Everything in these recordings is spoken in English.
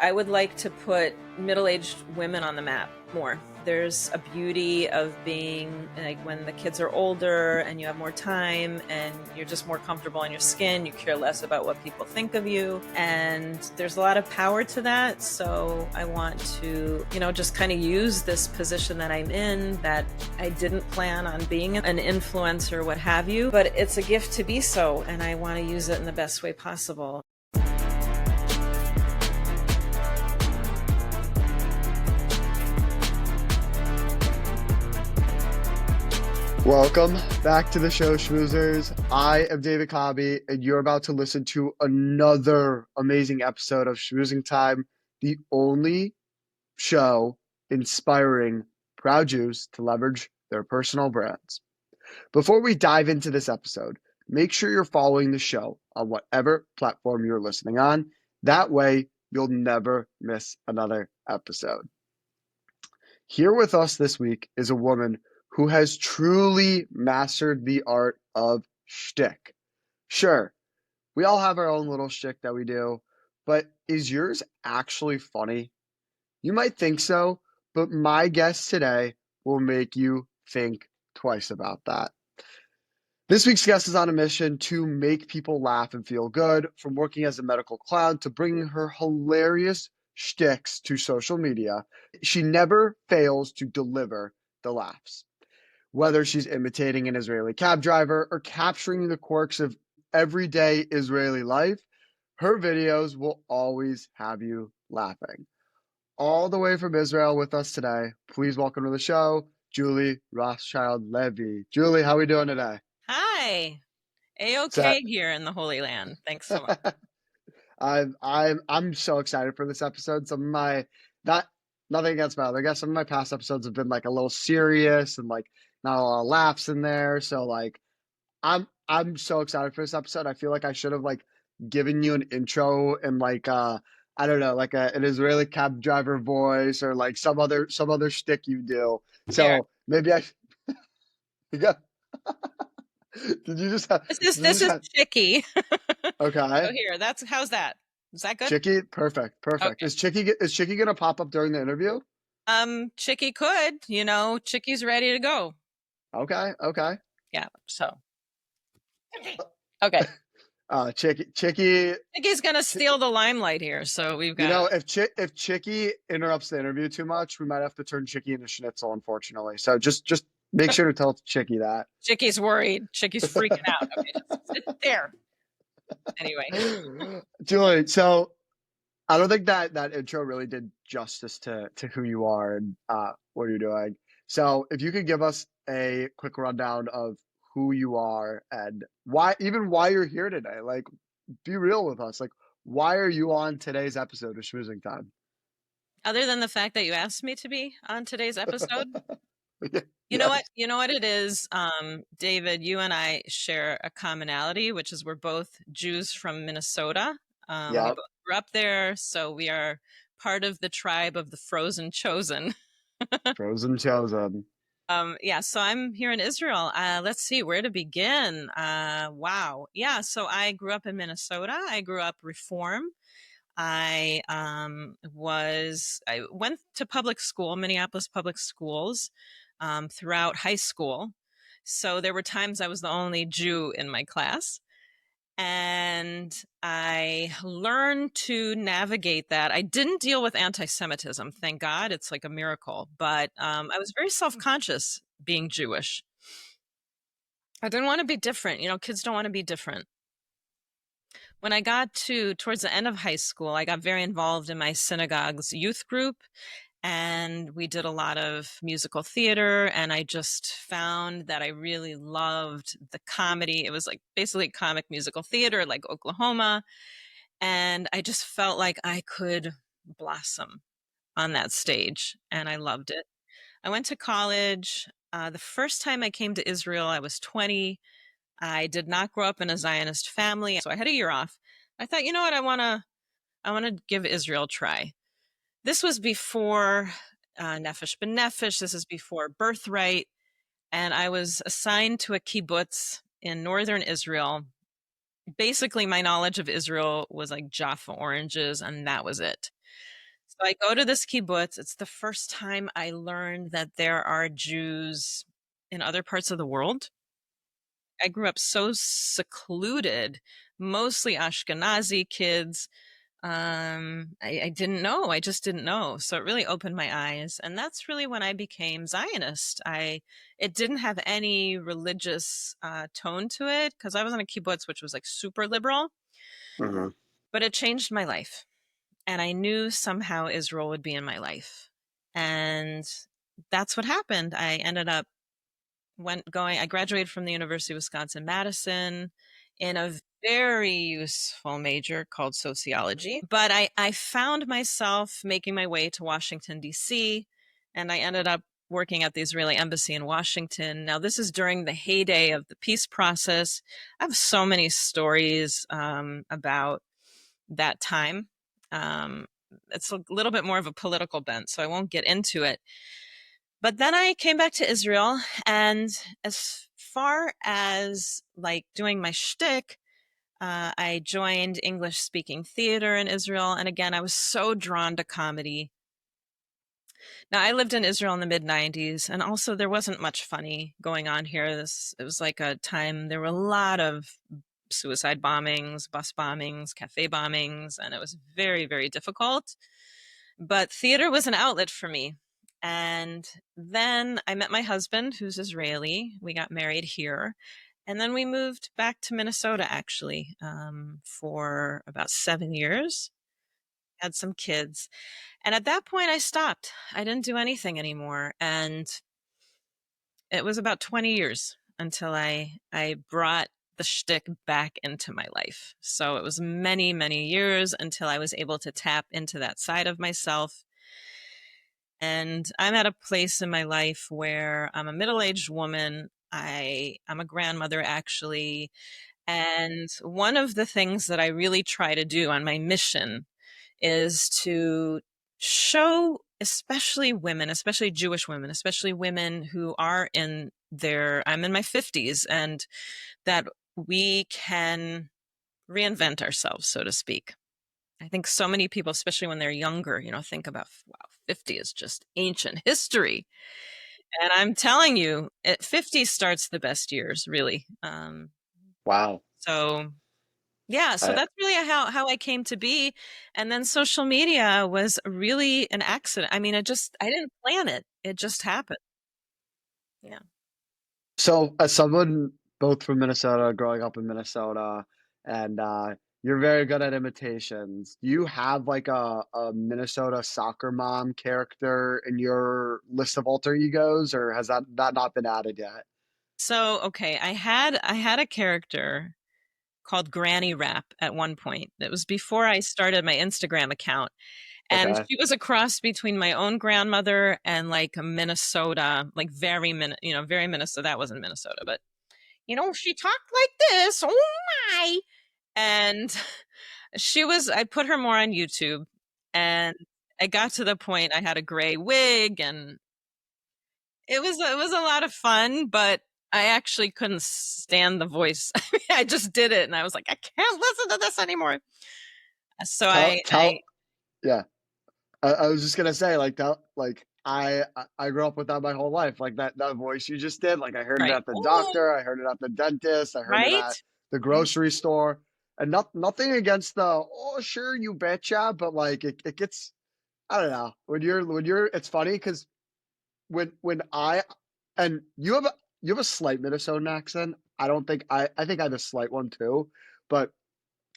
I would like to put middle-aged women on the map more. There's a beauty of being like when the kids are older and you have more time and you're just more comfortable in your skin, you care less about what people think of you. And there's a lot of power to that. So I want to, just kind of use this position that I'm in that I didn't plan on being an influencer, what have you, but it's a gift to be so. And I want to use it in the best way possible. Welcome back to the show, Schmoozers. I am David Cobby, and you're about to listen to another amazing episode of Schmoozing Time, the only show inspiring proud Jews to leverage their personal brands. Before we dive into this episode, make sure you're following the show on whatever platform you're listening on. That way, you'll never miss another episode. Here with us this week is a woman who has truly mastered the art of shtick. Sure, we all have our own little shtick that we do, but is yours actually funny? You might think so, but my guest today will make you think twice about that. This week's guest is on a mission to make people laugh and feel good, from working as a medical clown to bringing her hilarious shticks to social media. She never fails to deliver the laughs. Whether she's imitating an Israeli cab driver or capturing the quirks of everyday Israeli life, her videos will always have you laughing. All the way from Israel with us today, please welcome to the show, Julie Rothschild-Levy. Julie, how are we doing today? Hi. A-okay here in the Holy Land. Thanks so much. I'm so excited for this episode. Nothing against my other guests. Some of my past episodes have been like a little serious and like not a lot of laughs in there. So like I'm so excited for this episode. I feel like I should have like given you an intro and like I don't know, like an Israeli cab driver voice or like some other shtick you do. So There. maybe I yeah. Did you just have This is Shticky. Okay. So here, how's that? Is that good? Shticky, perfect. Okay. Is Shticky gonna pop up during the interview? Shticky could, Shticky's ready to go. Okay. Yeah, so. Okay. Shticky's gonna steal the limelight here, so we've got. If Shticky interrupts the interview too much, we might have to turn Shticky into Schnitzel, unfortunately. So just make sure to tell Shticky that. Shticky's worried. Shticky's freaking out. Okay, just sit there. Anyway, Julie, so I don't think that intro really did justice to who you are and what you're doing. So if you could give us a quick rundown of who you are and why you're here today. Like, be real with us. Like, why are you on today's episode of Schmoozing Time? Other than the fact that you asked me to be on today's episode. Yes. You know what it is, David, you and I share a commonality, which is we're both Jews from Minnesota. We both grew up there, so we are part of the tribe of the Frozen Chosen. Frozen Chosen. So I'm here in Israel. Let's see where to begin. Wow. Yeah, so I grew up in Minnesota. I grew up Reform. I went to public school, Minneapolis public schools, throughout high school. So there were times I was the only Jew in my class. And I learned to navigate that. I didn't deal with anti-Semitism, thank God. It's like a miracle. But I was very self-conscious being Jewish. I didn't want to be different. Kids don't want to be different. When I got towards the end of high school, I got very involved in my synagogue's youth group. And we did a lot of musical theater, and I just found that I really loved the comedy. It was like basically comic musical theater, like Oklahoma. And I just felt like I could blossom on that stage, and I loved it. I went to college. The first time I came to Israel, I was 20. I did not grow up in a Zionist family, so I had a year off. I thought, you know what, I want to give Israel a try. This was before Nefesh B'Nefesh. This is before Birthright. And I was assigned to a kibbutz in northern Israel. Basically, my knowledge of Israel was like Jaffa oranges, and that was it. So I go to this kibbutz. It's the first time I learned that there are Jews in other parts of the world. I grew up so secluded, mostly Ashkenazi kids. I didn't know. I just didn't know. So it really opened my eyes. And that's really when I became Zionist. It didn't have any religious tone to it because I was in a kibbutz, which was like super liberal, Hmm. but it changed my life. And I knew somehow Israel would be in my life. And that's what happened. I ended up I graduated from the University of Wisconsin-Madison in a very useful major called sociology. But I found myself making my way to Washington, D.C., and I ended up working at the Israeli embassy in Washington. Now, this is during the heyday of the peace process. I have so many stories about that time. Um, it's a little bit more of a political bent, so I won't get into it. But then I came back to Israel, and as far as like doing my shtick, I joined English speaking theater in Israel. And again, I was so drawn to comedy. Now, I lived in Israel in the mid 90s, and also there wasn't much funny going on here. It was like a time, there were a lot of suicide bombings, bus bombings, cafe bombings, and it was very, very difficult. But theater was an outlet for me. And then I met my husband, who's Israeli. We got married here. And then we moved back to Minnesota, actually, for about 7 years, had some kids. And at that point, I stopped. I didn't do anything anymore. And it was about 20 years until I brought the shtick back into my life. So it was many, many years until I was able to tap into that side of myself. And I'm at a place in my life where I'm a middle-aged woman. I'm a grandmother, actually. And one of the things that I really try to do on my mission is to show, especially women, especially Jewish women, especially women who are I'm in my 50s, and that we can reinvent ourselves, so to speak. I think so many people, especially when they're younger, think about, wow, 50 is just ancient history. And I'm telling you, at 50 starts the best years, really. Wow. So yeah, so I, that's really how I came to be. And then social media was really an accident. I mean, I didn't plan it. It just happened. Yeah. so, as someone both from Minnesota, growing up in Minnesota, and you're very good at imitations, do you have like a Minnesota soccer mom character in your list of alter egos, or has that not been added yet? So, okay, I had a character called Granny Rap at one point. It was before I started my Instagram account. And Okay. she was a cross between my own grandmother and like a Minnesota, like very Minnesota. That wasn't Minnesota, but she talked like this. Oh my. And I put her more on YouTube, and I got to the point I had a gray wig, and it was a lot of fun, but I actually couldn't stand the voice. I just did it, and I was like, I can't listen to this anymore. So I Tell yeah. I was just gonna say, like that, like I grew up with that my whole life. Like that voice you just did. Like I heard it right. at the Oh, doctor, I heard it at the dentist, I heard it right. at the grocery store. And nothing against the oh sure you betcha, but like it gets I don't know when you're it's funny because when I and you have a slight Minnesotan accent. I think I have a slight one too, but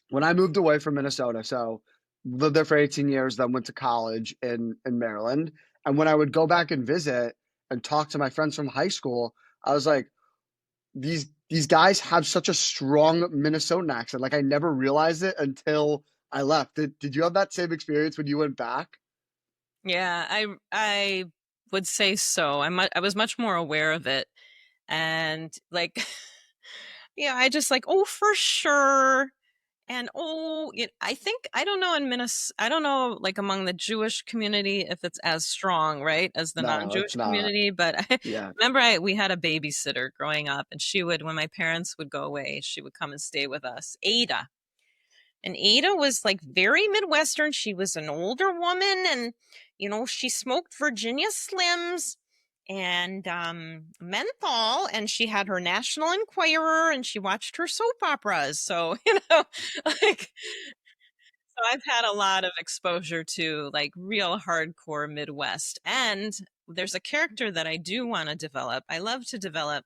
when I moved away from Minnesota, so lived there for 18 years, then went to college in Maryland. And when I would go back and visit and talk to my friends from high school, I was like, these guys have such a strong Minnesotan accent. Like I never realized it until I left. Did you have that same experience when you went back? Yeah, I would say so. I was much more aware of it, and like, yeah, I just like, oh, for sure. And I think I don't know in Minnesota. I don't know like among the Jewish community if it's as strong, right, as the No, it's non-Jewish not. community. But I Yeah. remember we had a babysitter growing up, and she would, when my parents would go away, she would come and stay with us. Ada, And Ada was like very Midwestern. She was an older woman, and she smoked Virginia Slims and menthol, and she had her National Enquirer, and she watched her soap operas. So, like, so I've had a lot of exposure to like real hardcore Midwest. And there's a character that I do want to develop. I love to develop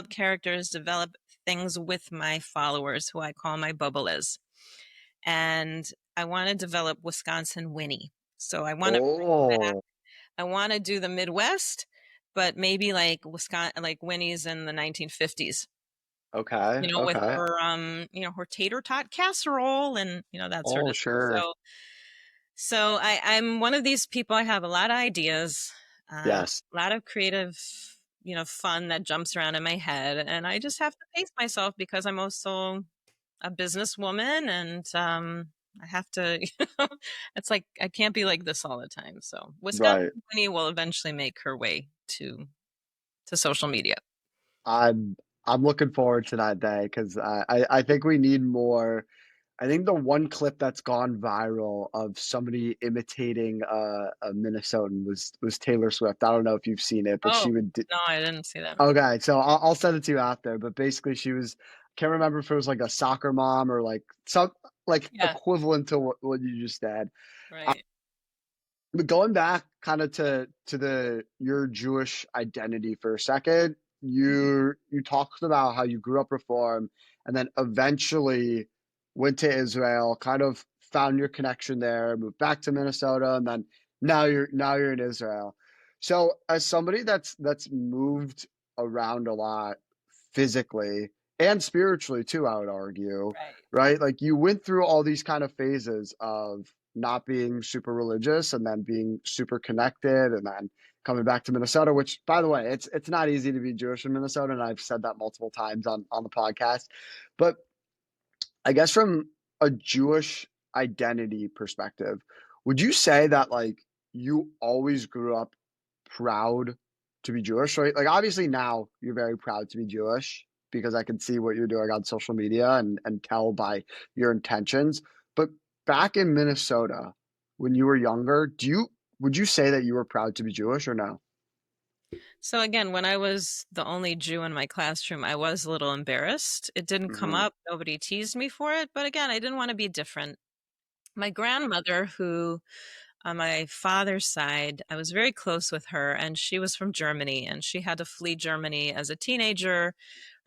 characters, develop things with my followers, who I call my bubblers. And I want to develop Wisconsin Winnie. So Oh, I want to do the Midwest, but maybe like Wisconsin, like Winnie's in the 1950s. okay, With okay. her her tater tot casserole and that sort Oh, of thing. sure. So I'm one of these people. I have a lot of ideas, a Yes, lot of creative, fun that jumps around in my head, and I just have to pace myself because I'm also a businesswoman, and I have to. It's like I can't be like this all the time. So Wisconsin right. Winnie will eventually make her way to social media. I'm I'm looking forward to that day because I think we need more. I think the one clip that's gone viral of somebody imitating a Minnesotan was Taylor Swift. I don't know if you've seen it, but Oh she would. no, I didn't see that. Okay, so I'll send it to you after. But basically, she was. Can't remember if it was like a soccer mom or like some like Yeah, equivalent to what you just said. right, But going back kind of to the your Jewish identity for a second, you talked about how you grew up Reform and then eventually went to Israel, kind of found your connection there, moved back to Minnesota, and then now you're in Israel. So as somebody that's moved around a lot physically and spiritually too, I would argue, right. right? Like you went through all these kind of phases of not being super religious and then being super connected and then coming back to Minnesota, which by the way, it's not easy to be Jewish in Minnesota. And I've said that multiple times on the podcast. But I guess from a Jewish identity perspective, would you say that like you always grew up proud to be Jewish, right? Like obviously now you're very proud to be Jewish because I can see what you're doing on social media and tell by your intentions. But back in Minnesota, when you were younger, would you say that you were proud to be Jewish or no? So again, when I was the only Jew in my classroom, I was a little embarrassed. It didn't come Hmm. up. Nobody teased me for it. But again, I didn't want to be different. My grandmother, who on my father's side, I was very close with her, and she was from Germany, and she had to flee Germany as a teenager.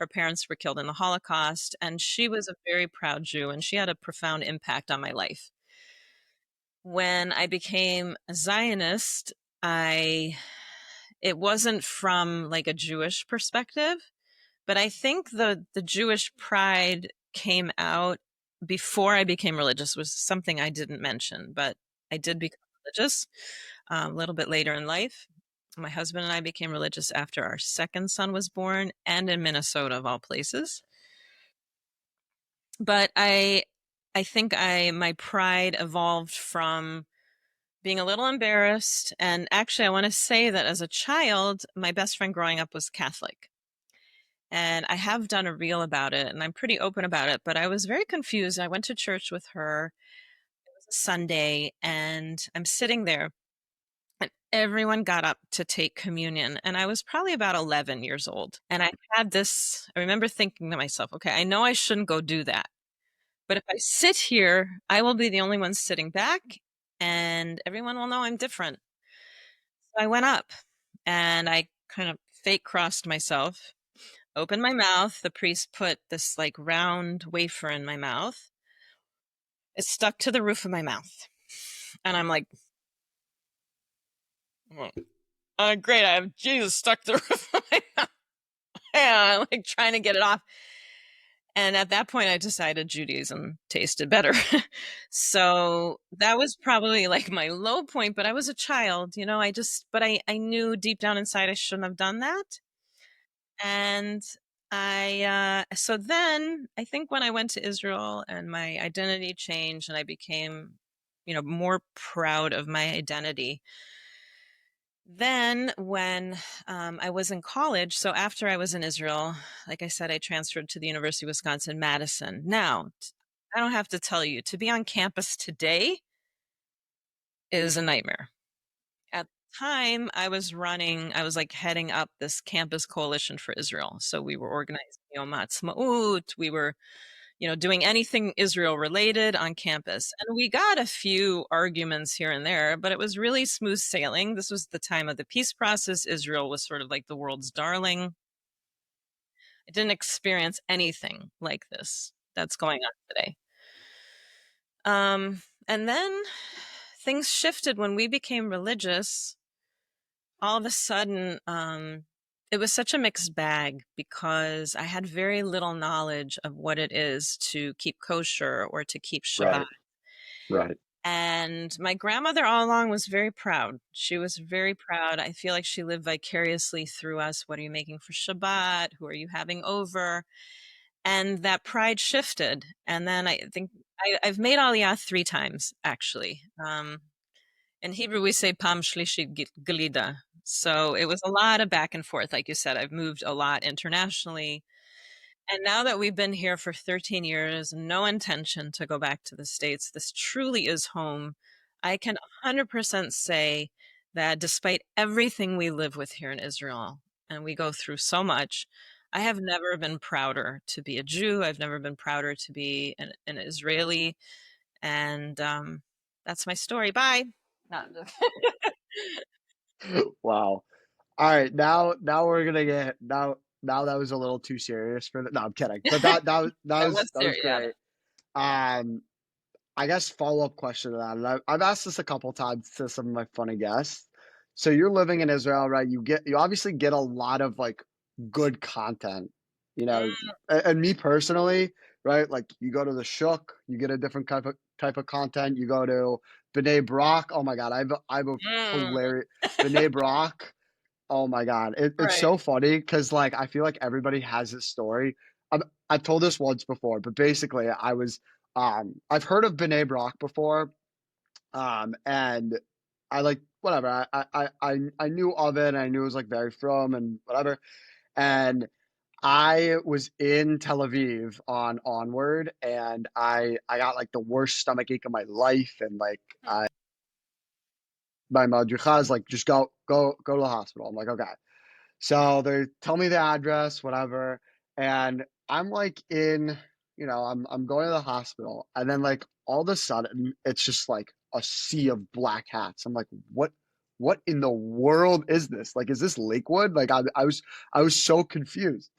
Her parents were killed in the Holocaust, and she was a very proud Jew, and she had a profound impact on my life. When I became a Zionist, I it wasn't from like a Jewish perspective, but I think the Jewish pride came out before I became religious, was something I didn't mention, but I did become religious a little bit later in life. My husband and I became religious after our second son was born, and in Minnesota of all places. But I think I my pride evolved from being a little embarrassed. And actually, I want to say that as a child, my best friend growing up was Catholic. And I have done a reel about it and I'm pretty open about it, but I was very confused. I went to church with her. It was a Sunday and I'm sitting there and everyone got up to take communion. And I was probably about 11 years old. And I remember thinking to myself, okay, I know I shouldn't go do that. But if I sit here, I will be the only one sitting back and everyone will know I'm different. So I went up and I kind of fake crossed myself, opened my mouth. The priest put this like round wafer in my mouth. It stuck to the roof of my mouth. And I'm like, great, I have Jesus stuck to the roof of my mouth. And I'm like trying to get it off. And at that point, I decided Judaism tasted better. So that was probably like my low point, but I was a child, but I knew deep down inside I shouldn't have done that. And so then I think when I went to Israel and my identity changed and I became, more proud of my identity. Then when I was in college, so after I was in Israel, like I said, I transferred to the University of Wisconsin Madison. Now, I don't have to tell you, to be on campus today is a nightmare. At the time, I was like heading up this campus coalition for Israel. So we were organizing Yom Ha'atzmaut. We were, doing anything Israel related on campus. And we got a few arguments here and there, but it was really smooth sailing. This was the time of the peace process. Israel was sort of like the world's darling. I didn't experience anything like this that's going on today. And then things shifted when we became religious. All of a sudden, it was such a mixed bag because I had very little knowledge of what it is to keep kosher or to keep Shabbat. Right. Right. And my grandmother all along was very proud. She was very proud. I feel like she lived vicariously through us. What are you making for Shabbat? Who are you having over? And that pride shifted. And then I think I've made Aliyah 3 times, actually. In Hebrew, we say Pam Shlishit Galida. So it was a lot of back and forth. Like you said, I've moved a lot internationally. And now that we've been here for 13 years, no intention to go back to the States. This truly is home. I can 100% say that despite everything we live with here in Israel, and we go through so much, I have never been prouder to be a Jew. I've never been prouder to be an Israeli. And that's my story. Bye. Not Wow. All right, now we're gonna get now that was a little too serious for the no, I'm kidding. But that was that was serious. Yeah. great. Um, I guess follow-up question to that, and I've asked this a couple times to some of my funny guests. So you're living in Israel, right? You obviously get a lot of like good content, you know. And me personally, right? Like you go to the Shuk, you get a different type of content. You go to B'nai Brak. Oh my God, I've a Mm, hilarious B'nai Brak. Oh my God. It's right. so funny because like I feel like everybody has this story. I've told this once before, but basically I've heard of B'nai Brak before. And I like whatever. I knew of it and I knew it was like very from and whatever. And I was in Tel Aviv on Onward and I got like the worst stomach ache of my life and like my madricha is like just go to the hospital. I'm like, okay. So they tell me the address, whatever, and I'm like I'm going to the hospital, and then like all of a sudden it's just like a sea of black hats. I'm like, what in the world is this? Like, is this Lakewood? Like, I was so confused,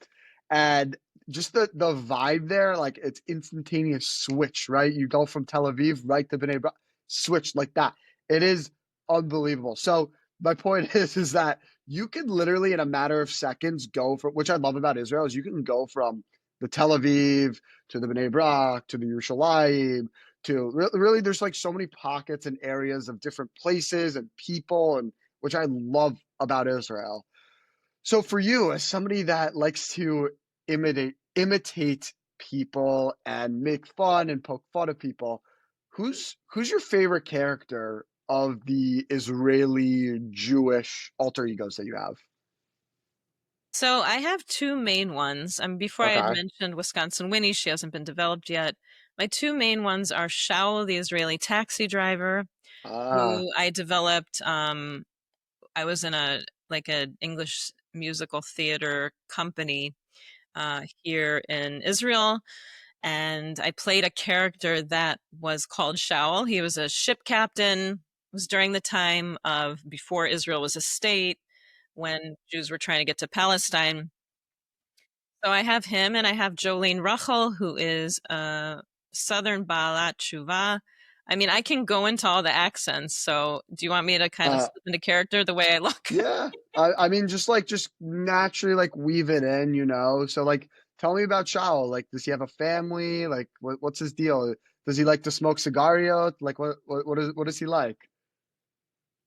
and just the vibe there, like it's instantaneous switch, right? You go from Tel Aviv right to Bnei Brak, switch like that. It is unbelievable. So my point is that you can literally in a matter of seconds go from, which I love about Israel is you can go from the Tel Aviv to the Bnei Brak to the Yerushalayim to really there's like so many pockets and areas of different places and people and which I love about Israel. So for you, as somebody that likes to imitate people and make fun and poke fun at people, who's your favorite character of the Israeli Jewish alter egos that you have? So I have 2 main ones. Before I had Okay. mentioned Wisconsin Winnie, she hasn't been developed yet. My 2 main ones are Shaul, the Israeli taxi driver, Ah, who I developed. I was in a English musical theater company here in Israel, and I played a character that was called Shaul. He was a ship captain. It was during the time of before Israel was a state, when Jews were trying to get to Palestine. So I have him, and I have Jolene Ruchel, who is a Southern Baalat Tshuva. I mean, I can go into all the accents. So do you want me to kind of uh, slip into character the way I look? yeah. I mean, just naturally like weave it in, you know. So like, tell me about Shaul. Like, does he have a family? Like, what's his deal? Does he like to smoke cigario? Like, what is he like?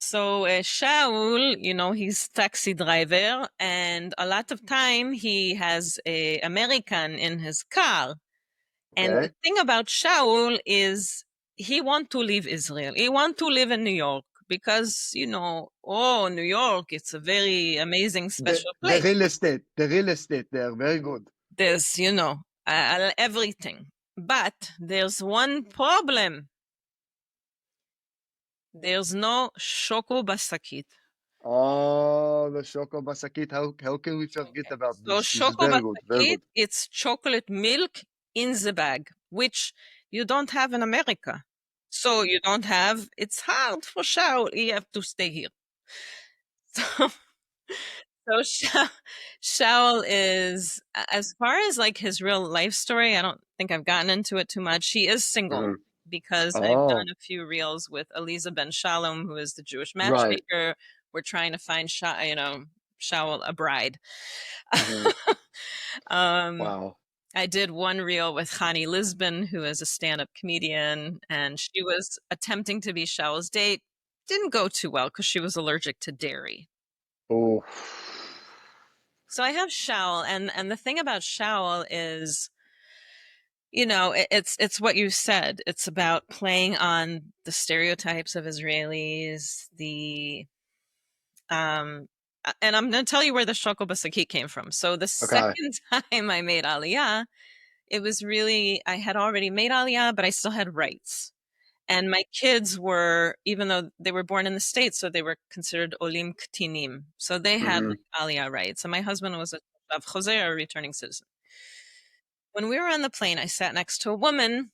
So Shaul, he's taxi driver, and a lot of time he has a American in his car. And the Okay. thing about Shaul is he want to leave Israel. He want to live in New York because, oh, New York, it's a very amazing, special The place. real estate, they're very good. There's, everything. But there's one problem. There's no shoko basakit. Oh, the Shoko Basakit. How can we forget Okay. about So this? This is shoko very good. Very basakit, good. it's chocolate milk in the bag, which you don't have in America. So you don't have, it's hard for Shaul. You have to stay here. So So Shaul is, as far as like his real life story, I don't think I've gotten into it too much. He is single Mhm. because I've Oh, done a few reels with Eliza Ben Shalom, who is the Jewish right. matchmaker. We're trying to find Shaul a bride. Mhm. um, Wow. I did one reel with Hani Lisbon, who is a stand-up comedian, and she was attempting to be Shaul's date. Didn't go too well because she was allergic to dairy. Oh, So I have Shaul, and the thing about Shaul is, it's what you said. It's about playing on the stereotypes of Israelis, um, and I'm going to tell you where the shoko basakit came from. So the okay. second time I made Aliyah, it was really, I had already made Aliyah, but I still had rights. And my kids were, even though they were born in the States, so they were considered olim ktinim. So they had Hmm. like Aliyah rights. And my husband was a Tav Choseh, a returning citizen. When we were on the plane, I sat next to a woman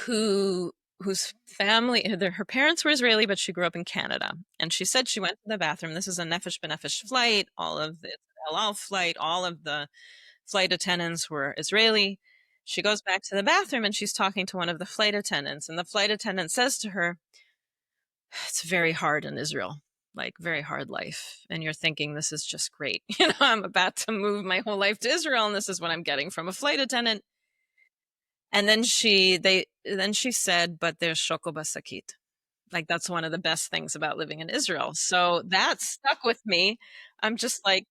whose family, her parents were Israeli, but she grew up in Canada. And she said she went to the bathroom. This is a nefesh b'nefesh flight. All of the El Al flight, all of the flight attendants were Israeli. She goes back to the bathroom and she's talking to one of the flight attendants. And the flight attendant says to her, "It's very hard in Israel, like very hard life." And you're thinking, this is just great. I'm about to move my whole life to Israel, and this is what I'm getting from a flight attendant. And then she said, "But there's shoko basakit." Like that's one of the best things about living in Israel. So that stuck with me. I'm just like,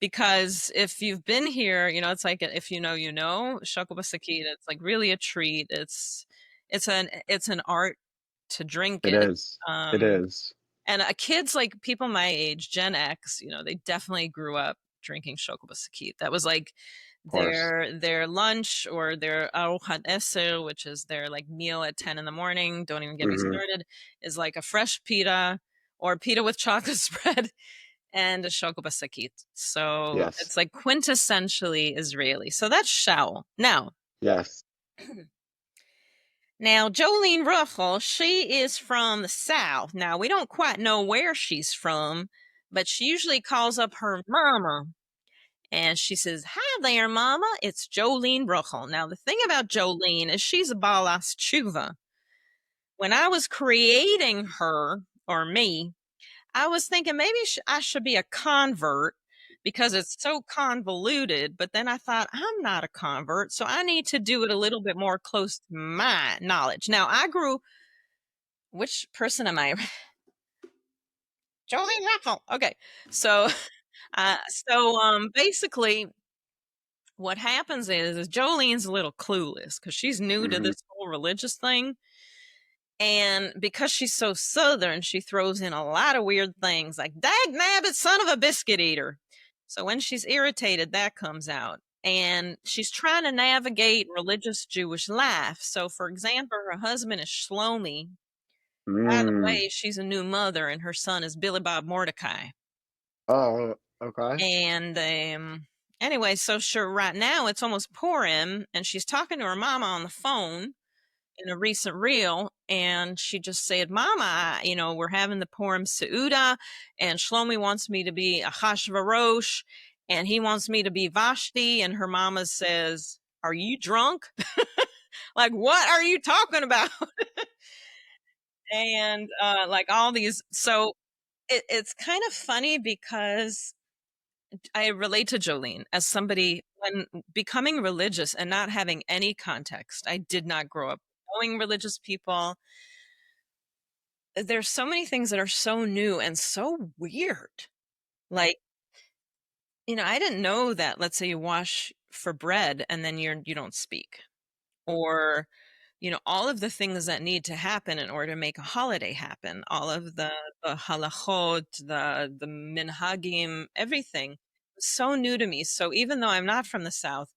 because if you've been here, it's like if shoko basakit, it's like really a treat. It's an art to drink It it. is. It Um, is. and kids like people my age, Gen X, they definitely grew up drinking shoko basakit. That was like Of course. their lunch or their arochat eser, which is their like meal at 10 in the morning. Don't even get me Hmm. started. Is like a fresh pita or pita with chocolate spread and a shoko basakit. So Yes. it's like quintessentially Israeli. So that's shao. Yes. Now, Jolene Ruffle, she is from the South. Now, we don't quite know where she's from, but she usually calls up her mama and she says, "Hi there, mama. It's Jolene Ruffle." Now, the thing about Jolene is she's a balas tshuva. When I was creating her, or me, I was thinking maybe I should be a convert because it's so convoluted. But then I thought, I'm not a convert, so I need to do it a little bit more close to my knowledge. Now, which person am I? Jolene Ruffle. Okay. So, basically, what happens is Jolene's a little clueless because she's new to Hmm. this whole religious thing. And because she's so southern, she throws in a lot of weird things like "dag nabbit, son of a biscuit eater." So when she's irritated, that comes out. And she's trying to navigate religious Jewish life. So, for example, her husband is Shlomi. By the Mm. way, she's a new mother, and her son is Billy Bob Mordecai. Oh, okay. And anyway, so sure, right now it's almost Purim, and she's talking to her mama on the phone in a recent reel, and she just said, "Mama, we're having the Purim Seuda, and Shlomi wants me to be a Hashvarosh, and he wants me to be Vashti." And her mama says, "Are you drunk? Like, what are you talking about?" And like all these, so it's kind of funny because I relate to Jolene as somebody when becoming religious and not having any context. I did not grow up knowing religious people. There's so many things that are so new and so weird. Like, I didn't know that, let's say you wash for bread and then you don't speak. Or, all of the things that need to happen in order to make a holiday happen, all of the halachot, the minhagim, everything was so new to me. So even though I'm not from the South,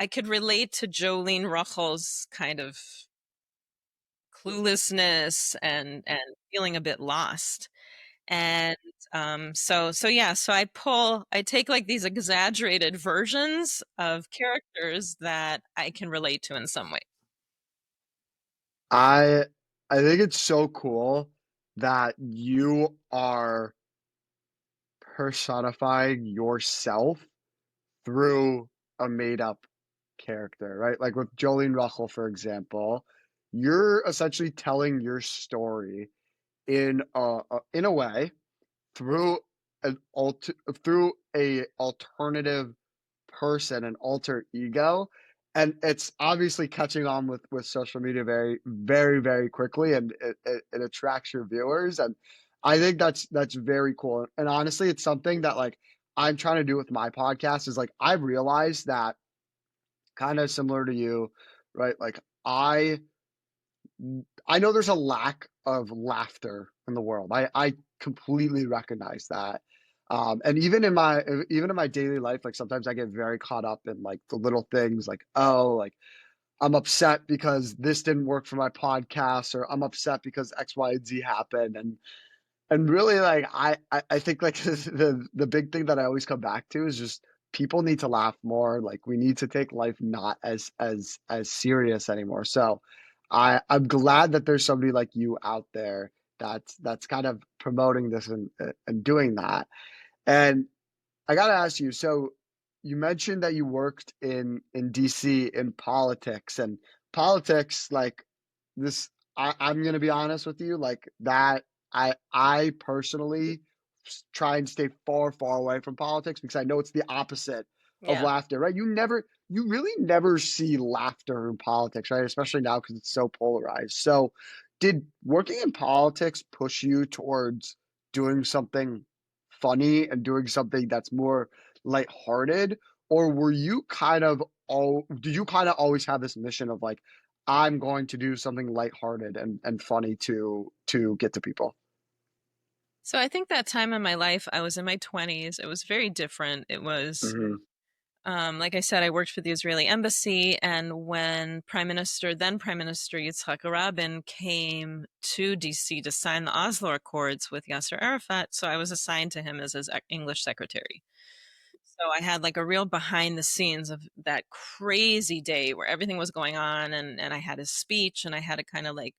I could relate to Jolene Ruchel's kind of cluelessness and feeling a bit lost. And so I take like these exaggerated versions of characters that I can relate to in some way. I I think it's so cool that you are personifying yourself through a made up character, right? Like with Jolene Russell, for example, you're essentially telling your story in a way through through a alternative person, an alter ego, and it's obviously catching on with social media very quickly, and it attracts your viewers, and I think that's very cool. And honestly, it's something that like I'm trying to do with my podcast is like I've realized that kind of similar to you, right? Like I know there's a lack of laughter in the world. I completely recognize that. And even in my daily life, like sometimes I get very caught up in like the little things like, oh, like I'm upset because this didn't work for my podcast, or I'm upset because X, Y, and Z happened. And really like I think like the big thing that I always come back to is just people need to laugh more. Like we need to take life not as serious anymore. So I'm glad that there's somebody like you out there that's kind of promoting this and doing that. And I gotta ask you, so you mentioned that you worked in DC in politics, and politics like this I'm gonna be honest with you, like that I personally try and stay far away from politics because I know it's the opposite of Yeah. laughter, right? You really never see laughter in politics, right? Especially now because it's so polarized. So did working in politics push you towards doing something funny and doing something that's more lighthearted? Or were you kind of all did you kind of always have this mission of like, I'm going to do something lighthearted and funny to get to people? So I think that time in my life, I was in my 20s. It was very different. It was, Mhm, like I said, I worked for the Israeli embassy, and when then Prime Minister Yitzhak Rabin came to DC to sign the Oslo Accords with Yasser Arafat, so I was assigned to him as his English secretary. So I had like a real behind the scenes of that crazy day where everything was going on, and I had his speech, and I had to kind of like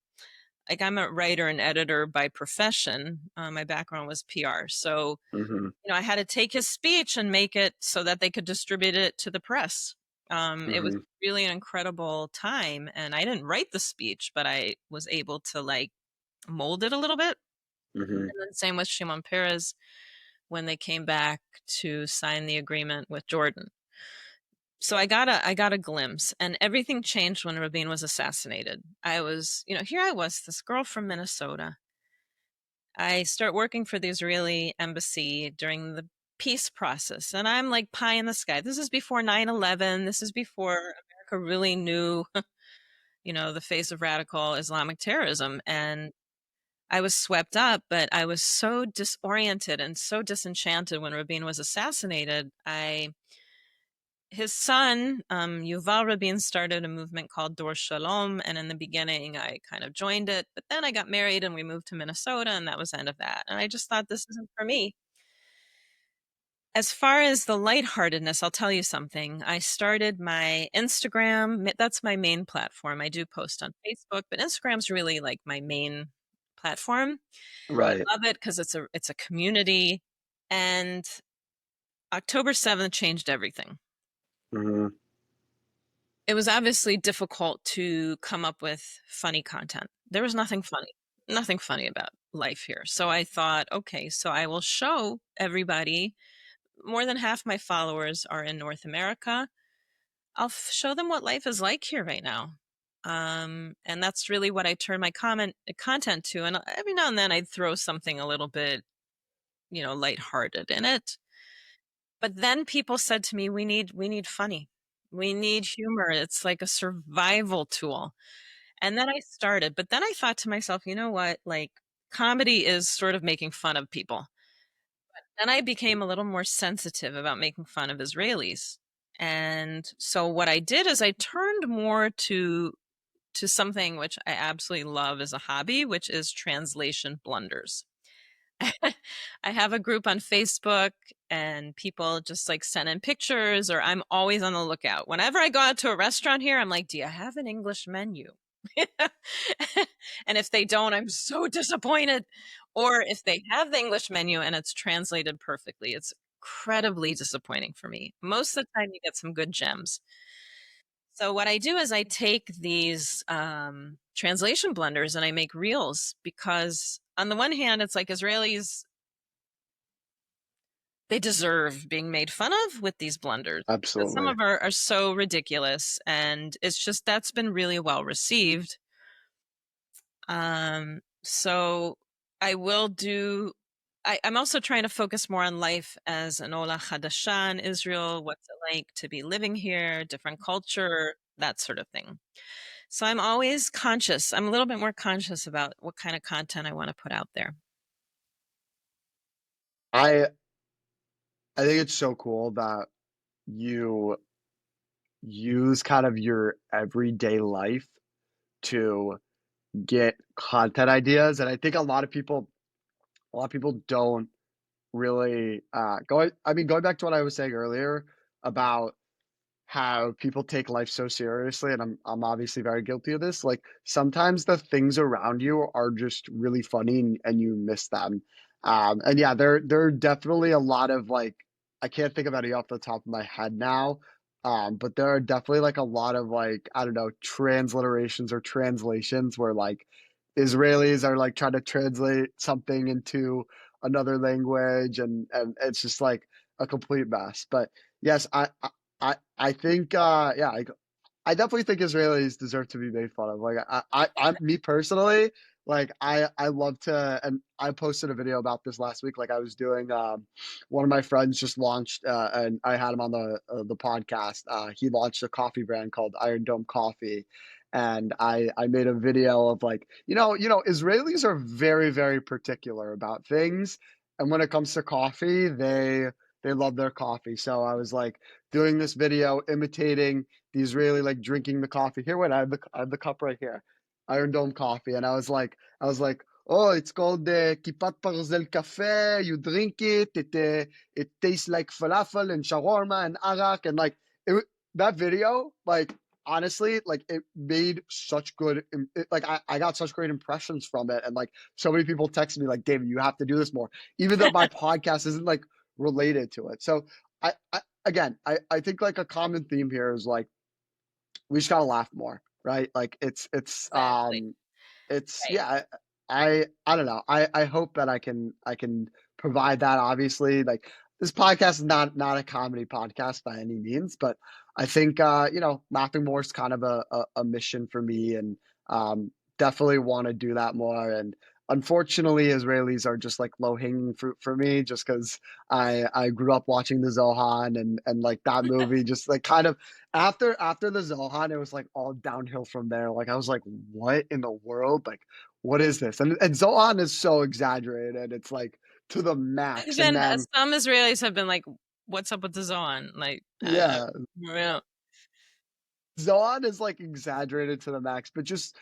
I'm a writer and editor by profession. My background was PR. So, mhm, I had to take his speech and make it so that they could distribute it to the press. It was mhm, really an incredible time. And I didn't write the speech, but I was able to like mold it a little bit. mhm. And then same with Shimon Peres when they came back to sign the agreement with Jordan. So I got a glimpse, and everything changed when Rabin was assassinated. I was, here I was, this girl from Minnesota. I start working for the Israeli embassy during the peace process, and I'm like pie in the sky. This is before 9/11. This is before America really knew, the face of radical Islamic terrorism. And I was swept up, but I was so disoriented and so disenchanted when Rabin was assassinated. His son, Yuval Rabin, started a movement called Dor Shalom, and in the beginning, I kind of joined it. But then I got married, and we moved to Minnesota, and that was the end of that. And I just thought this isn't for me. As far as the lightheartedness, I'll tell you something. I started my Instagram. That's my main platform. I do post on Facebook, but Instagram's really like my main platform. Right. I love it because it's a community, and October 7th changed everything. Mhm, It was obviously difficult to come up with funny content. There was nothing funny about life here. So I thought, okay, so I will show everybody. More than half my followers are in North America. I'll show them what life is like here right now. And that's really what I turn my content to. And every now and then I'd throw something a little bit, lighthearted in it. But then people said to me, we need funny. We need humor. It's like a survival tool. And then I started, but then I thought to myself, you know what? Like comedy is sort of making fun of people. Then I became a little more sensitive about making fun of Israelis. And so what I did is I turned more to something which I absolutely love as a hobby, which is translation blunders. I have a group on Facebook and people just like send in pictures, or I'm always on the lookout. Whenever I go out to a restaurant here, I'm like, do you have an English menu? And if they don't, I'm so disappointed. Or if they have the English menu and it's translated perfectly, it's incredibly disappointing for me. Most of the time, you get some good gems. So what I do is I take these translation blenders and I make reels because on the one hand, it's like Israelis, they deserve being made fun of with these blenders. Because some Absolutely. of are so ridiculous, and it's just that's been really well received. So I will do. I'm also trying to focus more on life as an Ola Hadasha in Israel. What's it like to be living here, different culture, that sort of thing. So I'm always conscious. I'm a little bit more conscious about what kind of content I want to put out there. I I think it's so cool that you use kind of your everyday life to get content ideas. And I think a lot of people don't really going back to what I was saying earlier about how people take life so seriously, and I'm obviously very guilty of this. Like sometimes the things around you are just really funny and you miss them. And yeah, there are definitely a lot of like I can't think of any off the top of my head now. But there are definitely like a lot of like I don't know transliterations or translations where like Israelis are like trying to translate something into another language and it's just like a complete mess. But yes, I think yeah, I definitely think Israelis deserve to be made fun of. Like I me personally, like I love to, and I posted a video about this last week. Like I was doing, one of my friends just launched, and I had him on the podcast. He launched a coffee brand called Iron Dome Coffee, and I made a video of like Israelis are very particular about things, and when it comes to coffee, they love their coffee. So I was like doing this video imitating the Israeli like drinking the coffee. Here, wait, I have the cup right here, Iron Dome coffee, and I was like, oh, it's called the Kipat Barzel Cafe. You drink it, it tastes like falafel and shawarma and arak, and like that video, like honestly, like it made such good, like I got such great impressions from it, and like so many people texted me like, David, you have to do this more, even though my podcast isn't like related to it. So I think like a common theme here is like we just gotta laugh more, right? Like Exactly. it's Right. yeah, I don't know. I hope that I can provide that. Obviously, like this podcast is not a comedy podcast by any means, but I think laughing more is kind of a mission for me, and definitely want to do that more. And unfortunately, Israelis are just like low hanging fruit for me, just because I grew up watching the Zohan and like that movie, just like kind of after the Zohan, it was like all downhill from there. Like I was like, what in the world? Like, what is this? And Zohan is so exaggerated. It's like to the max. And Even then some Israelis have been like, "What's up with the Zohan?" Like, yeah, yeah, Zohan is like exaggerated to the max, but just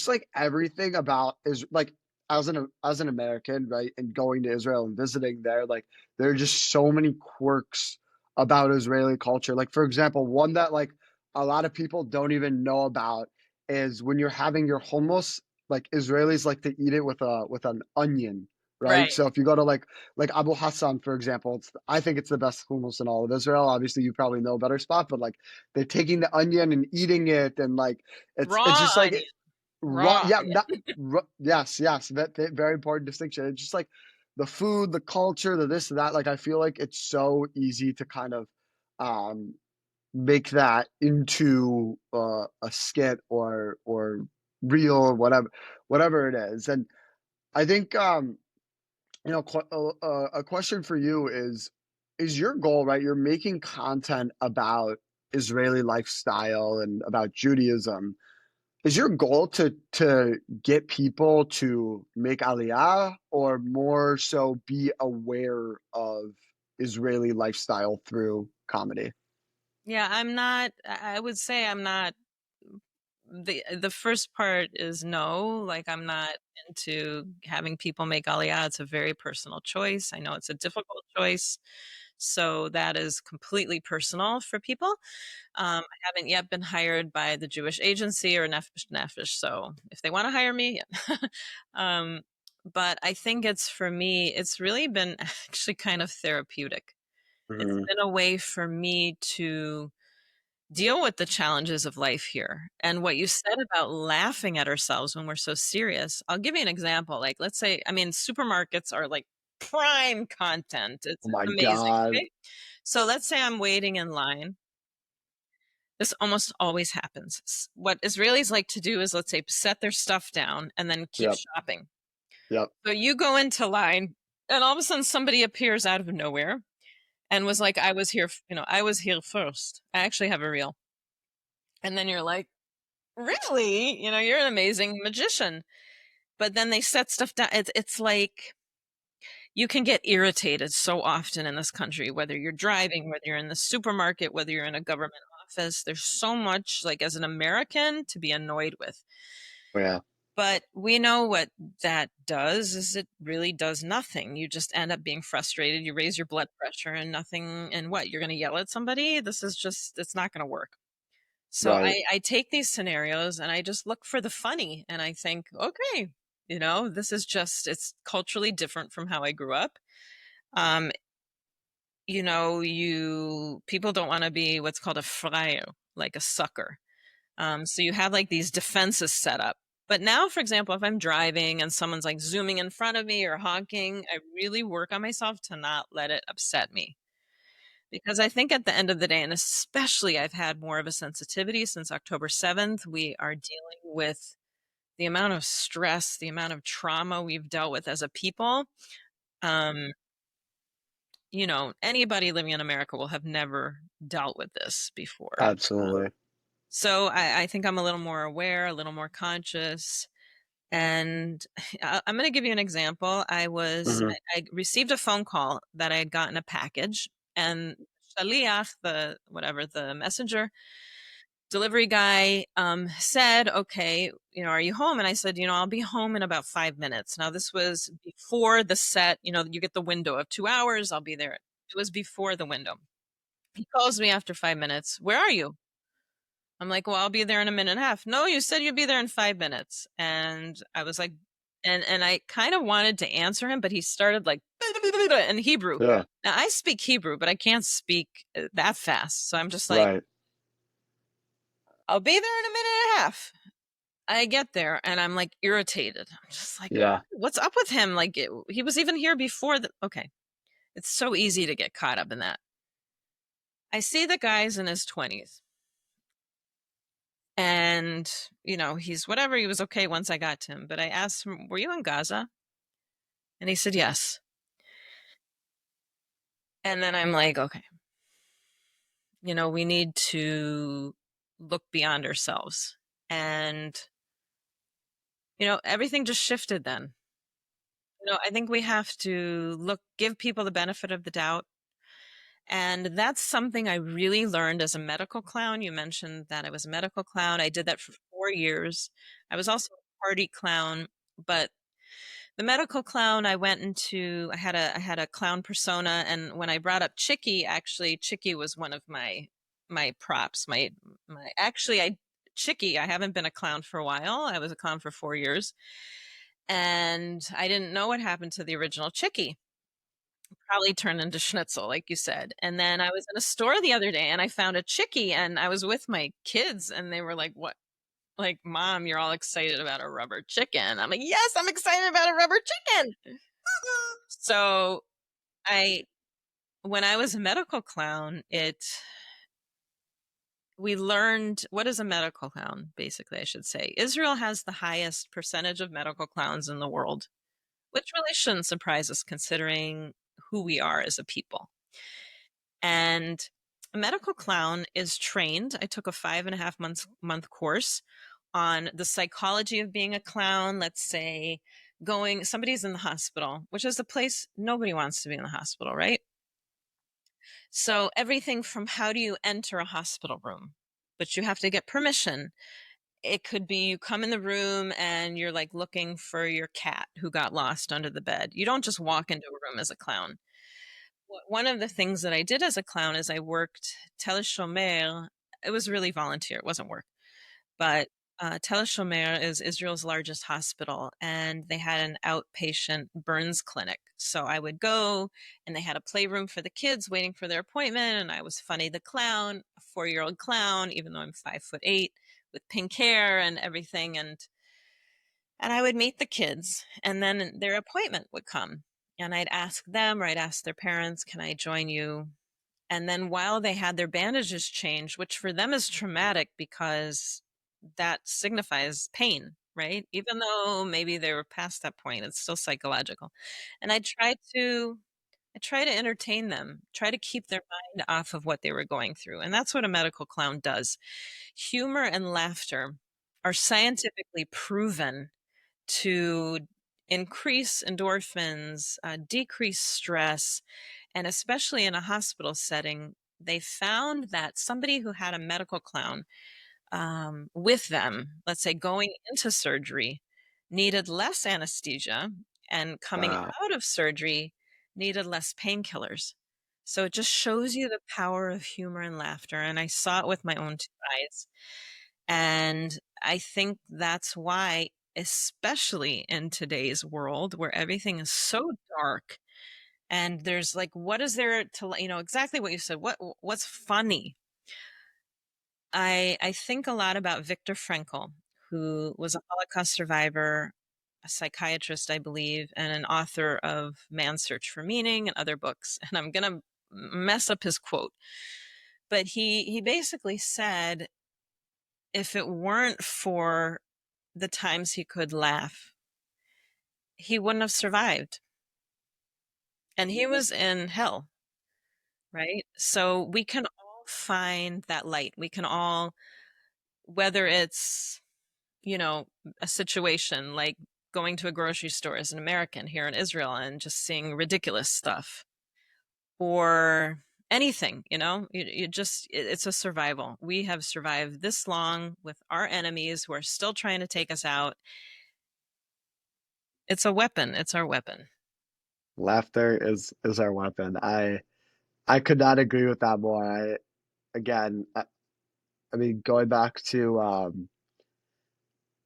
like everything about is like as an American, right, and going to Israel and visiting there, like there are just so many quirks about Israeli culture. Like for example, one that like a lot of people don't even know about is when you're having your hummus, like Israelis like to eat it with an onion, right? right. So if you go to like Abu Hassan, for example, I think it's the best hummus in all of Israel. Obviously, you probably know a better spot, but like they're taking the onion and eating it, and like it's Raw just like onion, raw. raw Yeah, onion. not yes. That very important distinction. It's just like the food, the culture, the this and that. Like I feel like it's so easy to kind of um, make that into a skit or real or whatever it is. And I think a question for you is your goal, right? You're making content about Israeli lifestyle and about Judaism. Is your goal to get people to make aliyah or more so be aware of Israeli lifestyle through comedy? Yeah, I'm not. I would say I'm not. The first part is no. Like I'm not into having people make aliyah. It's a very personal choice. I know it's a difficult choice, so that is completely personal for people. I haven't yet been hired by the Jewish agency or Nefesh Nefesh, so if they want to hire me, yeah. um, but I think it's for me. It's really been actually kind of therapeutic. It's Hmm. been a way for me to deal with the challenges of life here. And what you said about laughing at ourselves when we're so serious, I'll give you an example. Like, let's say, I mean, supermarkets are like prime content. Oh It's my amazing. God. Okay. So let's say I'm waiting in line. This almost always happens. What Israelis like to do is, let's say, set their stuff down and then keep Yep. shopping. Yep. So you go into line, and all of a sudden somebody appears out of nowhere and was like, I was here, I was here first. I actually have a reel. And then you're like, really? You're an amazing magician. But then they set stuff down. It's like you can get irritated so often in this country, whether you're driving, whether you're in the supermarket, whether you're in a government office. There's so much, like, as an American, to be annoyed with. Oh, yeah. But we know what that does is it really does nothing. You just end up being frustrated. You raise your blood pressure and nothing. And what? You're going to yell at somebody? This is just, it's not going to work. So Right. I take these scenarios and I just look for the funny and I think, okay, this is just, it's culturally different from how I grew up. Um, people don't want to be what's called a fryer, like a sucker. So you have like these defenses set up. But now, for example, if I'm driving and someone's like zooming in front of me or honking, I really work on myself to not let it upset me. Because I think at the end of the day, and especially I've had more of a sensitivity since October 7th, we are dealing with the amount of stress, the amount of trauma we've dealt with as a people. Um, Anybody living in America will have never dealt with this before. Absolutely. So I think I'm a little more aware, a little more conscious. And I'm going to give you an example. Hmm. I received a phone call that I had gotten a package, and Shaliach, the messenger delivery guy, said, "Okay, are you home?" And I said, "I'll be home in about 5 minutes." Now, this was before the set. You get the window of 2 hours. I'll be there. It was before the window. He calls me after 5 minutes. Where are you? I'm like, well, I'll be there in a minute and a half. No, you said you'd be there in 5 minutes. And I was like, and I kind of wanted to answer him, but he started like in Hebrew. Yeah. Now I speak Hebrew, but I can't speak that fast. So I'm just like, Right. I'll be there in a minute and a half. I get there and I'm like irritated. I'm just like, Yeah. what's up with him? Like he was even here before the, okay. It's so easy to get caught up in that. I see the guy's in his 20s. And, he's whatever, he was okay once I got to him. But I asked him, were you in Gaza? And he said, yes. And then I'm like, okay, we need to look beyond ourselves. And, everything just shifted then. I think we have to give people the benefit of the doubt. And that's something I really learned as a medical clown. You mentioned that I was a medical clown. I did that for 4 years. I was also a party clown, but the medical clown, I had a clown persona, and when I brought up Chicky, actually Chicky was one of my props. My actually I Chicky, I haven't been a clown for a while. I was a clown for 4 years, and I didn't know what happened to the original Chicky. Probably turned into Schnitzel, like you said. And then I was in a store the other day and I found a Chicky, and I was with my kids and they were like, "What?" Like, "Mom, you're all excited about a rubber chicken." I'm like, "Yes, I'm excited about a rubber chicken." So I when I was a medical clown, we learned what is a medical clown, basically, I should say. Israel has the highest percentage of medical clowns in the world, which really shouldn't surprise us considering who we are as a people. And a medical clown is trained. I took a 5.5 month course on the psychology of being a clown. Let's say somebody's in the hospital, which is a place nobody wants to be in the hospital, right? So everything from how do you enter a hospital room, but you have to get permission. It could be you come in the room and you're like looking for your cat who got lost under the bed. You don't just walk into a room as a clown. One of the things that I did as a clown is I worked teleshomer. It was really volunteer. It wasn't work. But Tel Shomer is Israel's largest hospital, and they had an outpatient burns clinic. So I would go, and they had a playroom for the kids waiting for their appointment, and I was Funny the Clown, a 4-year-old clown, even though I'm 5'8", with pink hair and everything, and I would meet the kids, and then their appointment would come, and I'd ask them, or I'd ask their parents, "Can I join you?" And then while they had their bandages changed, which for them is traumatic because that signifies pain, right? Even though maybe they were past that point, it's still psychological. And I try to entertain them, try to keep their mind off of what they were going through. And that's what a medical clown does. Humor and laughter are scientifically proven to increase endorphins, decrease stress, and especially in a hospital setting, they found that somebody who had a medical clown with them, let's say going into surgery, needed less anesthesia, and coming Wow. out of surgery, needed less painkillers. So it just shows you the power of humor and laughter. And I saw it with my own two eyes. And I think that's why, especially in today's world where everything is so dark and there's like, what is there to, exactly what you said, what's funny? I think a lot about Viktor Frankl, who was a Holocaust survivor, a psychiatrist, I believe, and an author of Man's Search for Meaning and other books. And I'm going to mess up his quote, but he basically said, if it weren't for the times he could laugh, he wouldn't have survived. And he was in hell, right? So we can all find that light. We can all, whether it's, you know, a situation like going to a grocery store as an American here in Israel and just seeing ridiculous stuff or anything, you just, it's a survival. We have survived this long with our enemies who are still trying to take us out. It's a weapon. It's our weapon. Laughter is our weapon. I could not agree with that more. Again, I mean, going back to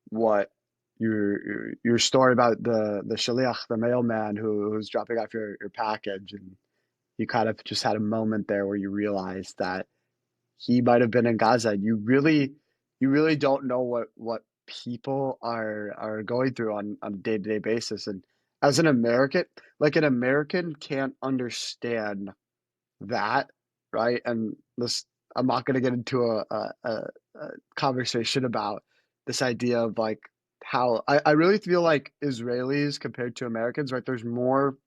what your story about the shaliach, the mailman who's dropping off your package, and you kind of just had a moment there where you realized that he might have been in Gaza. And you really don't know what people are going through on a day-to-day basis. And as an American, like an American can't understand that, right? And this, I'm not going to get into a conversation about this idea of like how I really feel like Israelis compared to Americans, right? There's more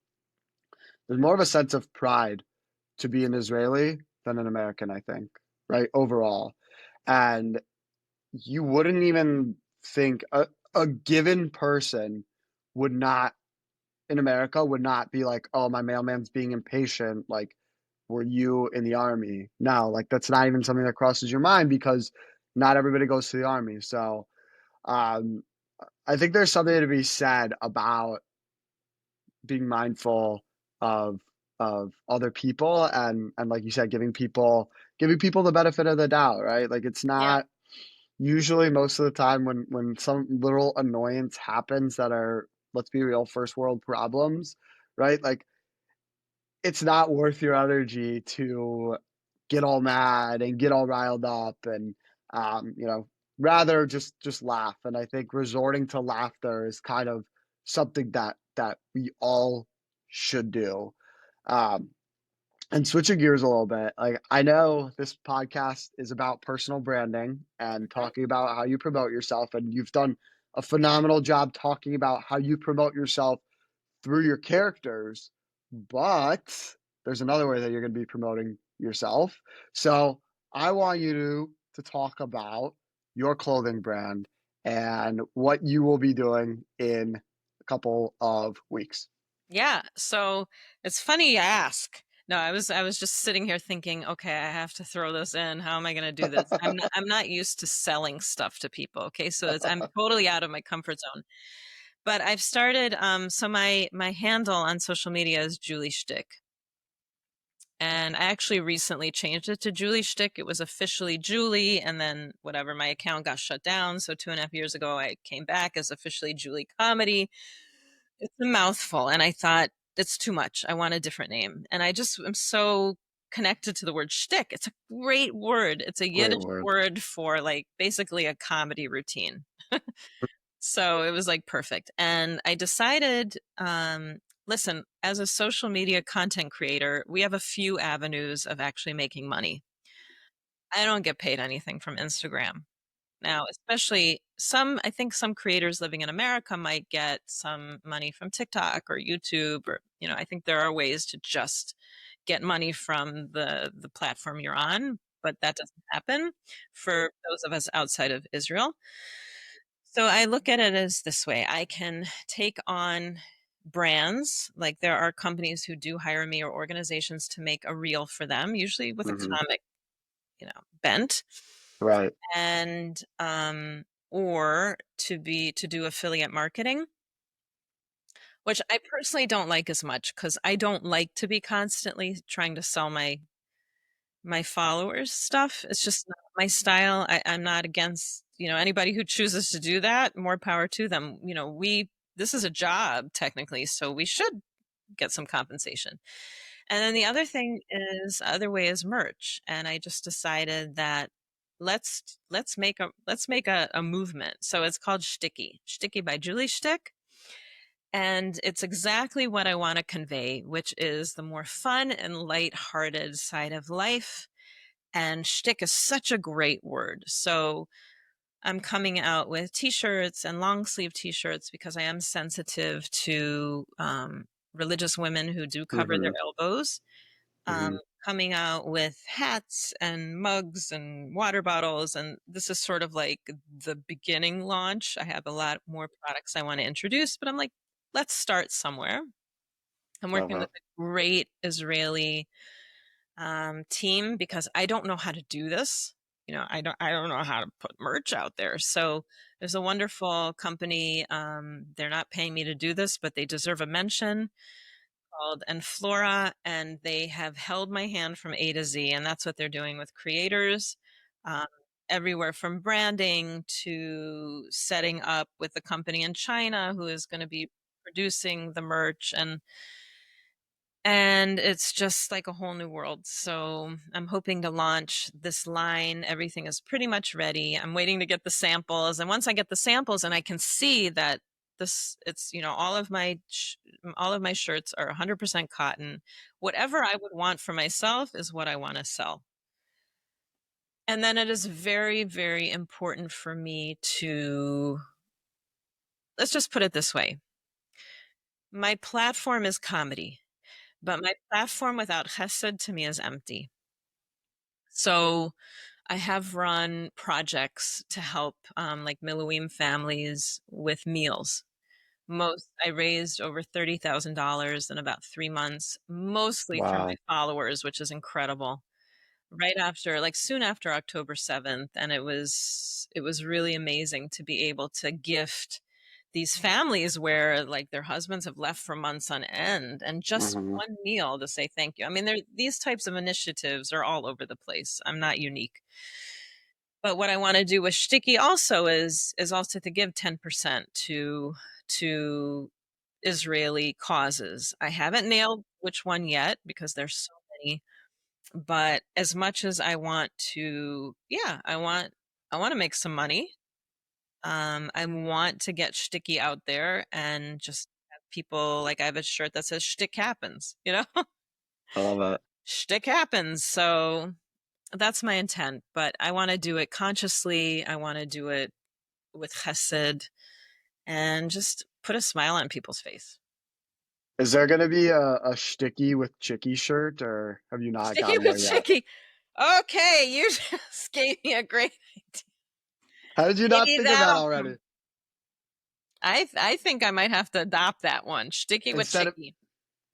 of a sense of pride to be an Israeli than an American, I think, right? Overall. And you wouldn't even think a given person would not in America would not be like, oh, my mailman's being impatient. Like, were you in the army? No, like that's not even something that crosses your mind because not everybody goes to the army. So um, I think there's something to be said about being mindful of other people and like you said, giving people the benefit of the doubt, right? Like it's Yeah. not usually most of the time when some little annoyance happens that are, let's be real, first world problems, right? Like it's not worth your energy to get all mad and get all riled up and rather just laugh. And I think resorting to laughter is kind of something that we all should do. um, and switching gears a little bit, like I know this podcast is about personal branding and Mhm. talking about how you promote yourself, and you've done a phenomenal job talking about how you promote yourself through your characters, but there's another way that you're going to be promoting yourself. So I want you to talk about your clothing brand and what you will be doing in a couple of weeks. Yeah. So it's funny you ask. No, I was just sitting here thinking, okay, I have to throw this in. How am I going to do this? I'm not used to selling stuff to people. Okay, so I'm totally out of my comfort zone. But I've started. So my handle on social media is Julie Shtick, and I actually recently changed it to Julie Shtick. It was officially Julie, and then whatever, my account got shut down. So 2.5 years ago, I came back as officially Julie Comedy. It's a mouthful, and I thought it's too much. I want a different name, and I just am so connected to the word shtick. It's a great word. It's a Great Yiddish word. word for like basically a comedy routine. So it was like perfect. And I decided, listen, as a social media content creator, we have a few avenues of actually making money. I don't get paid anything from Instagram. Now, especially I think some creators living in America might get some money from TikTok or YouTube, or, I think there are ways to just get money from the platform you're on, but that doesn't happen for those of us outside of Israel. So I look at it as this way. I can take on brands, like there are companies who do hire me or organizations to make a reel for them, usually with a Hmm. comic, bent, Right. and or to do affiliate marketing, which I personally don't like as much because I don't like to be constantly trying to sell my followers stuff. It's just not my style. I'm not against, anybody who chooses to do that, more power to them. This is a job technically, so we should get some compensation. And then the other way is merch. And I just decided that let's make a movement. So it's called Shticky. Shticky by Julie Shtick. And it's exactly what I want to convey, which is the more fun and light-hearted side of life. And shtick is such a great word. So I'm coming out with t-shirts and long sleeve t-shirts because I am sensitive to religious women who do cover their Hmm. elbows. Um, Hmm. Coming out with hats and mugs and water bottles. And this is sort of like the beginning launch. I have a lot more products I want to introduce, but I'm like, let's start somewhere. I'm Love working with it. a great Israeli team because I don't know how to do this. I don't know how to put merch out there. So there's a wonderful company. They're not paying me to do this, but they deserve a mention, called Enflora, and they have held my hand from A to Z, and that's what they're doing with creators. Um, Everywhere from branding to setting up with a company in China who is going to be producing the merch, and it's just like a whole new world. So I'm hoping to launch this line. Everything is pretty much ready. I'm waiting to get the samples. And once I get the samples and I can see that all of my shirts are 100% cotton, whatever I would want for myself is what I want to sell. And then it is very, very important for me to, let's just put it this way. My platform is comedy, but my platform without chesed to me is empty. So I have run projects to help like Miluim families with meals. I raised over $30,000 in about 3 months, mostly through my Wow. followers, which is incredible. Right after, like soon after October 7th, and it was really amazing to be able to gift these families where like their husbands have left for months on end, and just Hmm. one meal to say thank you. I mean, these types of initiatives are all over the place. I'm not unique. But what I want to do with Shticky also is also to give 10% to Israeli causes. I haven't nailed which one yet because there's so many, but as much as I want to, yeah, I want to make some money. I want to get Shticky out there and just have people, like, I have a shirt that says Shtick happens, I love it. Shtick happens. So that's my intent, but I want to do it consciously. I want to do it with chesed and just put a smile on people's face. Is there gonna be a Shticky with Chicky shirt, or have you not Shticky gotten with there yet? Shticky. Okay, you just gave me a great idea. How did you not Maybe think of that that'll already? come. I think I might have to adopt that one. Shticky with Instead of Chicky.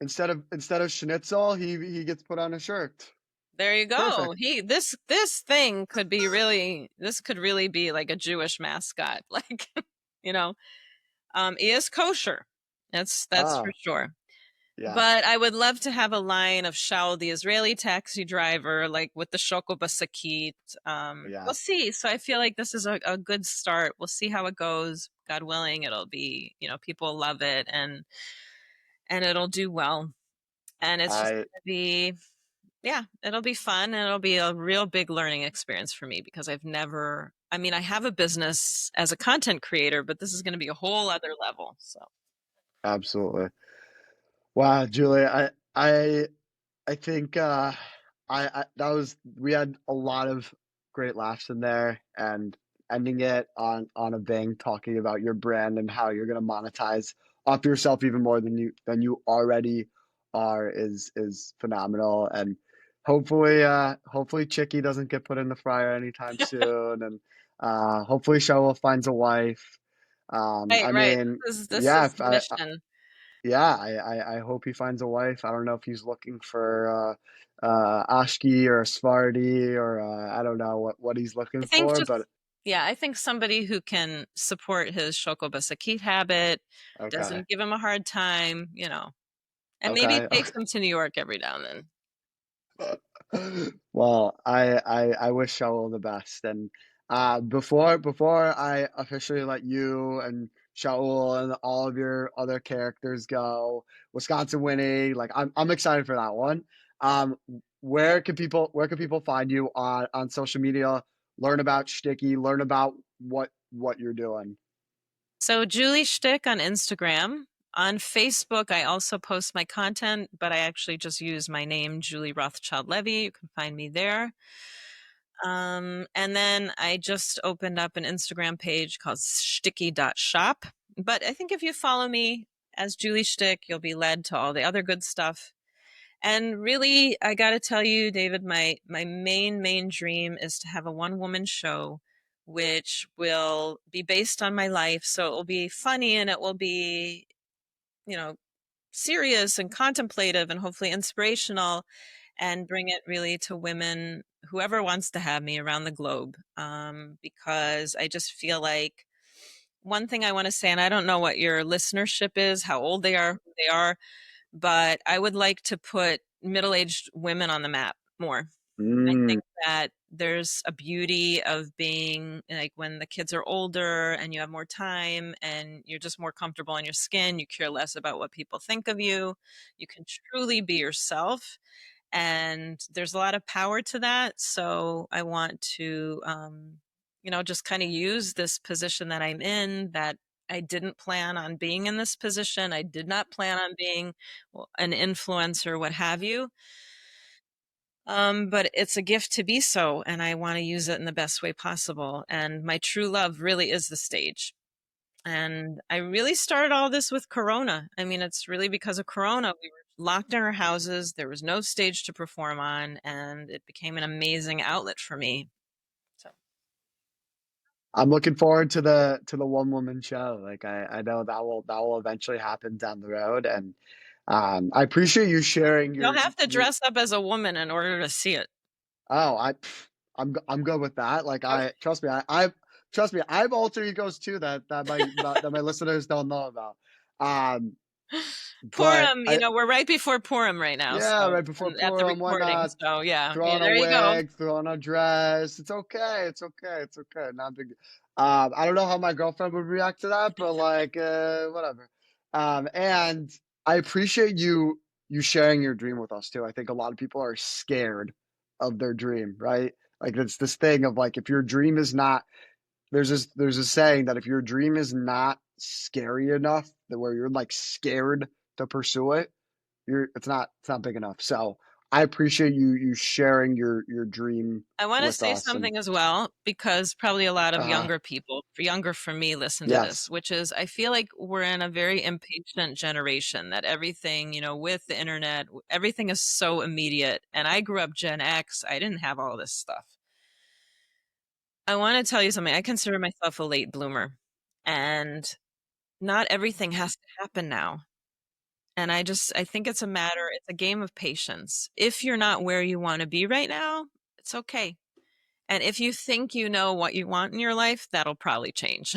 instead of schnitzel, he gets put on a shirt. There you go. Perfect. This thing could be really, this could really be like a Jewish mascot. Like, you know, he is kosher. That's for Ah, sure. But yes. I would love to have a line of Shaul, the Israeli taxi driver, like with the shoko basakit. We'll Yes. see. So I feel like this is a good start. We'll see how it goes. God willing, it'll be, people love it and it'll do well. And it's just I gonna be, yeah, it'll be fun and it'll be a real big learning experience for me because I mean, I have a business as a content creator, but this is going to be a whole other level. So absolutely. Wow, Julie, I think I that was we had a lot of great laughs in there, and ending it on a bang, talking about your brand and how you're gonna monetize up yourself even more than you already are is phenomenal. And hopefully Chicky doesn't get put in the fryer anytime soon, and hopefully Shaul finds a wife. right, I right. mean, This yeah, is if the mission. yeah, I hope he finds a wife. I don't know if he's looking for Ashki or a Sephardi or I don't know what he's I looking think for, just but yeah, I think somebody who can support his shoko basakit habit, okay, doesn't give him a hard time, and maybe okay. takes him to New York every now and then. Well, I wish Shaul the best. And before I officially let you and Shaul and all of your other characters go, Wisconsin winning, like I'm excited for that one. Um, where can people find you on social media? Learn about Shticky, learn about what you're doing. So Julie Shtick on Instagram. On Facebook, I also post my content, but I actually just use my name, Julie Rothschild-Levy. You can find me there. And then I just opened up an Instagram page called Shticky.shop. But I think if you follow me as Julie Shtick, you'll be led to all the other good stuff. And really, I got to tell you, David, my main dream is to have a one woman show which will be based on my life. So it will be funny and it will be, you know, serious and contemplative and hopefully inspirational and bring it really to women, whoever wants to have me around the globe. Because I just feel like one thing I want to say, and I don't know what your listenership is, how old they are, who they are, but I would like to put middle aged women on the map more. I Mm, think that there's a beauty of being like when the kids are older and you have more time and you're just more comfortable in your skin, you care less about what people think of you. You can truly be yourself. And there's a lot of power to that. So I want to, just kind of use this position that I'm in that I didn't plan on being in this position. I did not plan on being an influencer, what have you. But it's a gift to be so, and I want to use it in the best way possible. And my true love really is the stage. And I really started all this with Corona. I mean, it's really because of Corona. We were locked in our houses. There was no stage to perform on, and it became an amazing outlet for me. So I'm looking forward to the one woman show. Like I know that will eventually happen down the road, and I appreciate you sharing you'll your have to your dress up as a woman in order to see it. Oh, I'm good with that. Like Okay. I trust me, I have alter egos too that my listeners don't know about. Um, but Purim, I we're right before Purim right now, yeah, so right before at the Purim, why recording. not So yeah, throw yeah, on a there you go. wig, throw on a dress? It's okay, it's okay, it's okay. Not big. I don't know how my girlfriend would react to that, but like whatever. And I appreciate you sharing your dream with us too. I think a lot of people are scared of their dream, right? Like it's this thing of like if your dream is not there's a saying that if your dream is not scary enough that where you're like scared to pursue it, it's not big enough. So I appreciate you sharing your dream I want to with say us. And something as well because probably a lot of uh younger people, younger for me, listen to this, yes, which is I feel like we're in a very impatient generation that everything, with the internet, everything is so immediate. And I grew up Gen X, I didn't have all this stuff. I want to tell you something. I consider myself a late bloomer, and not everything has to happen now. And I think it's a game of patience. If you're not where you want to be right now, it's okay. And if you think you know what you want in your life, that'll probably change.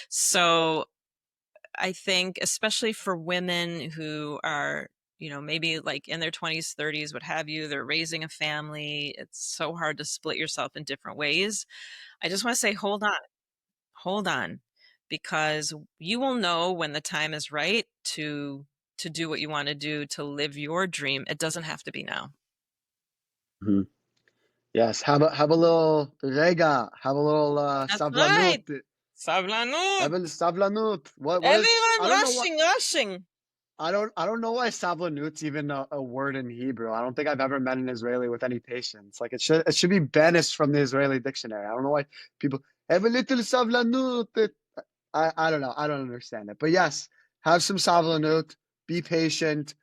So I think, especially for women who are, maybe like in their 20s, 30s, what have you, they're raising a family. It's so hard to split yourself in different ways. I just want to say, hold on, because you will know when the time is right to do what you want to do, to live your dream. It doesn't have to be now. Mhm. Yes, have a little rega, have a little That's right. savlanut. Sablanut. Savlanut. What is? I Everyone don't know what. rushing. I don't know why savlanut's even a word in Hebrew. I don't think I've ever met an Israeli with any patience. Like it should be banished from the Israeli dictionary. I don't know why people have a little savlanut. I don't know. I don't understand it. But yes, have some savlanut. Be patient.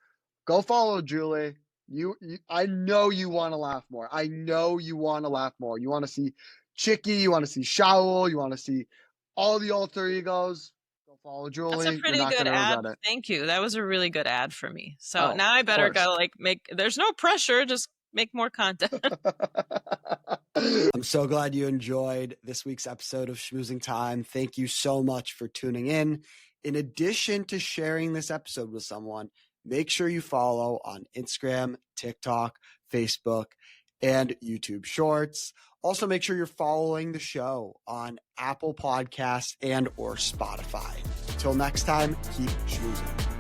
Go follow Julie. I know you want to laugh more. I know you want to laugh more. You want to see Shticky. You want to see Shaul. You want to see all the alter egos. Go follow That's a Julie. You're pretty not good going to ad. regret it. Thank you. That was a really good ad for me. So Oh, now I of better course. go there's no pressure, just make more content. I'm so glad you enjoyed this week's episode of Schmoozing Time. Thank you so much for tuning in. In addition to sharing this episode with someone, make sure you follow on Instagram, TikTok, Facebook, and YouTube Shorts. Also, make sure you're following the show on Apple Podcasts and or Spotify. Until next time, keep schmoozing.